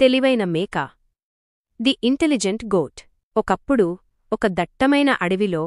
తెలివైన మేక. The intelligent goat. ఒకప్పుడు ఒక దట్టమైన అడవిలో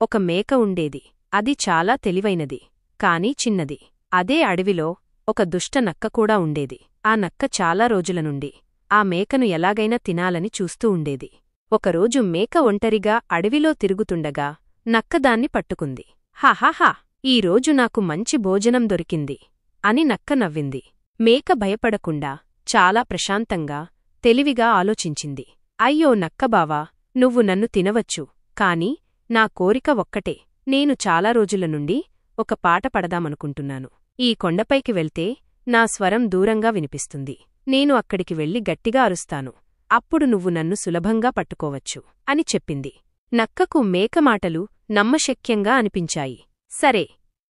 ఒక మేక ఉండేది. అది చాలా తెలివైనది, కాని చిన్నది. అదే అడవిలో ఒక దుష్ట నక్క కూడా ఉండేది. ఆ నక్క చాలా రోజుల నుండి ఆ మేకను ఎలాగైనా తినాలని చూస్తూ ఉండేది. ఒకరోజు మేక ఒంటరిగా అడవిలో తిరుగుతుండగా నక్క దాన్ని పట్టుకుంది. హాహాహా, ఈరోజు నాకు మంచి భోజనం దొరికింది అని నక్క నవ్వింది. మేక భయపడకుండా చాలా ప్రశాంతంగా తెలివిగా ఆలోచించింది. అయ్యో నక్కబావా, నువ్వు నన్ను తినవచ్చు, కాని నా కోరిక ఒక్కటే. నేను చాలా రోజుల నుండి ఒక పాట పడదామనుకుంటున్నాను. ఈ కొండపైకి వెళ్తే నా స్వరం దూరంగా వినిపిస్తుంది. నేను అక్కడికి వెళ్లి గట్టిగా అరుస్తాను. అప్పుడు నువ్వు నన్ను సులభంగా పట్టుకోవచ్చు అని చెప్పింది. నక్కకు మేక మాటలు నమ్మశక్యంగా అనిపించాయి. సరే,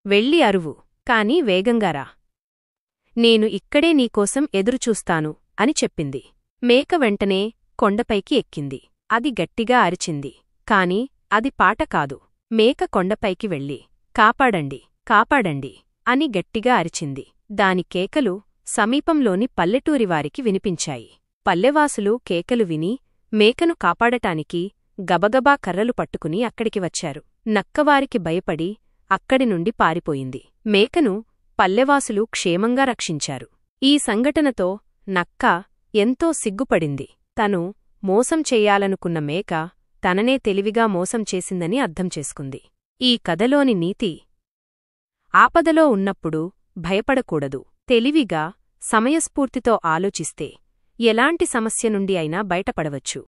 వెళ్ళి అరువు, కాని వేగంగారా. నేను ఇక్కడే నీకోసం ఎదురుచూస్తాను అని చెప్పింది. మేక వెంటనే కొండపైకి ఎక్కింది. అది గట్టిగా అరిచింది, కాని అది పాట కాదు. మేక కొండపైకి వెళ్ళి కాపాడండి, కాపాడండి అని గట్టిగా అరిచింది. దాని కేకలు సమీపంలోని పల్లెటూరివారికి వినిపించాయి. పల్లెవాసులు కేకలు విని మేకను కాపాడటానికి గబగబా కర్రలు పట్టుకుని అక్కడికి వచ్చారు. నక్కవారికి భయపడి అక్కడి నుండి పారిపోయింది. మేకను పల్లెవాసులు క్షేమంగా రక్షించారు. ఈ సంఘటనతో నక్క ఎంతో సిగ్గుపడింది. తను మోసం చెయ్యాలనుకున్న మేక తననే తెలివిగా మోసం చేసిందని అర్థం చేసుకుంది. ఈ కథలోని నీతి: ఆపదలో ఉన్నప్పుడు భయపడకూడదు. తెలివిగా, సమయస్ఫూర్తితో ఆలోచిస్తే ఎలాంటి సమస్య నుండి అయినా బయటపడవచ్చు.